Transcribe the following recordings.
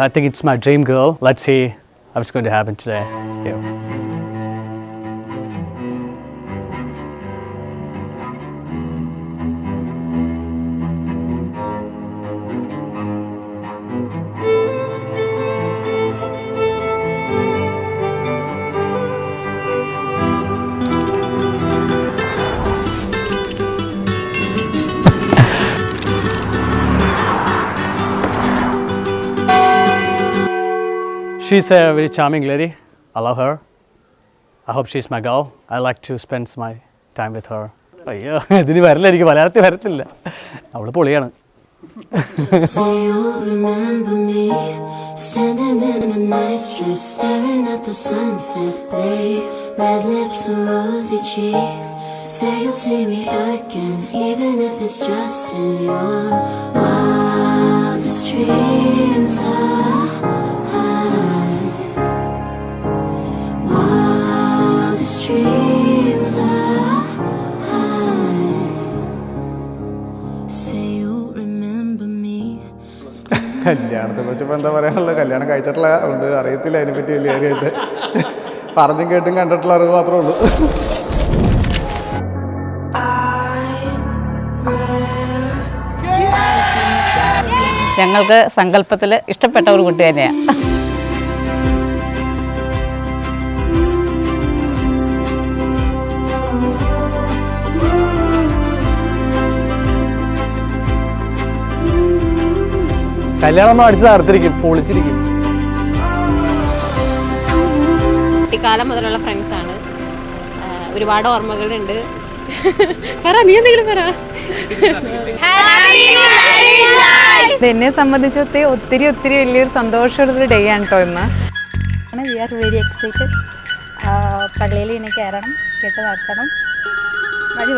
I think it's my dream girl. Let's see what's going to happen today. Here. She's a very charming lady. I love her. I hope she's my girl. I like to spend my time with her. അയ്യോ ഇതിന് വരില്ല, എനിക്ക് മലയാളത്തിൽ വരത്തില്ല. അവള് പൊളിയാണ്. Say you'll remember me, standing in the night dress, staring at the sunset, babe. Red lips and rosy cheeks. Say you'll see me again, even if it's just in your wildest dreams. Wildest dreams. Say you'll remember me. കല്യാണത്തെ കുറിച്ച് എന്താ പറയാനുള്ളത്? കല്യാണം കഴിച്ചിട്ടില്ല, അതുകൊണ്ട് അറിയത്തില്ല അതിനെപ്പറ്റി വലിയ കാര്യമായിട്ട്. പറഞ്ഞും കേട്ടും കണ്ടിട്ടുള്ള അറിവ് മാത്രമേ ഉള്ളൂ. ഞങ്ങൾക്ക് സങ്കല്പത്തിൽ ഇഷ്ടപ്പെട്ട ഒരു കുട്ടി തന്നെയാണ്. കല്യാണം അടിച്ചു തകർത്തിരിക്കും, പൊളിച്ചിരിക്കും. കുട്ടിക്കാലം മുതലുള്ള ഫ്രണ്ട്സാണ്. ഒരുപാട് ഓർമ്മകളുണ്ട്. പറ, നീ എന്തെങ്കിലും പറ. എന്നെ സംബന്ധിച്ച് ഒത്തിരി വലിയൊരു സന്തോഷമുള്ളൊരു ഡേ ആണ് കേട്ടോ ഇന്ന്. We are very excited. പള്ളിയിൽ ഇനി കയറണം, കേട്ട് നടത്തണം. മതി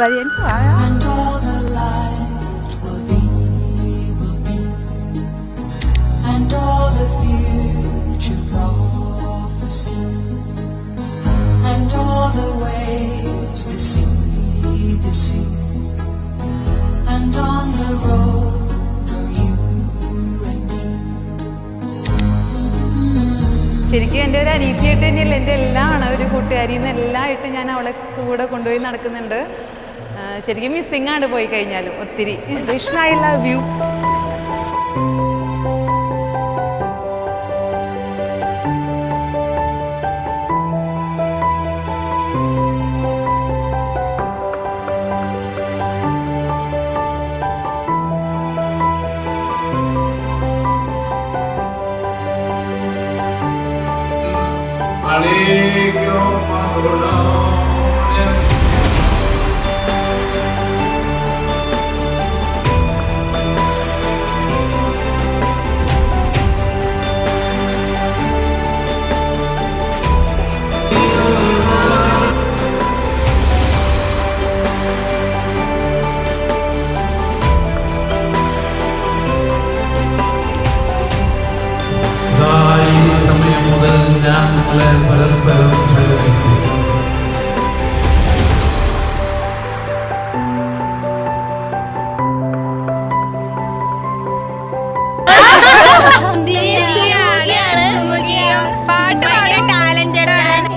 And all the future prophecy, and all the waves, the sea, and on the road are you and me. ശരിക്കും എൻ്റെ ഒരു അനീതിയായിട്ട് തന്നെയല്ല, എൻ്റെ എല്ലാമാണ് ഒരു കൂട്ടുകാരിന്ന് എല്ലാമായിട്ട് ഞാൻ അവളെ കൂടെ കൊണ്ടുപോയി നടക്കുന്നുണ്ട്. ശരിക്കും മിസ്സിങ് ആണ് പോയി കഴിഞ്ഞാലും ഒത്തിരി. Krishna, I love you. സമയം മുതൽ ഞാൻ നിങ്ങളെ പരസ്പരം പാട്ട് പാടാൻ ടാലന്റഡ് ആണ്.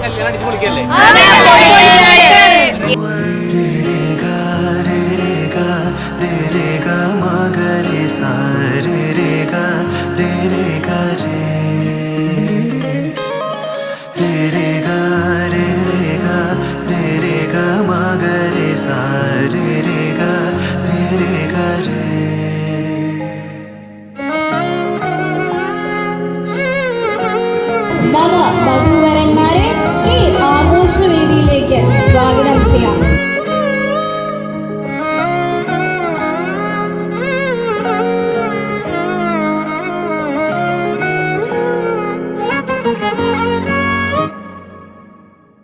കല്യാണം അടിച്ചു പൊളിക്കല്ലേ? വധൂവരന്മാരെ ഈ ആഘോഷവേദിയിലേക്ക് സ്വാഗതം ചെയ്യാം.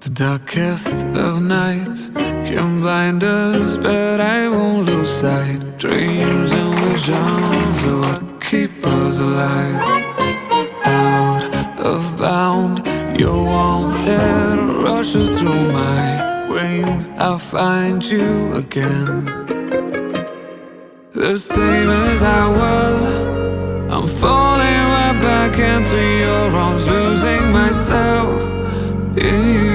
The darkest of nights can blind us, but I won't lose sight. Dreams and visions are what keep us alive. Out of bound, your warmth that rushes through my veins. I'll find you again. the same as I was. I'm falling right back into your arms, losing myself in you.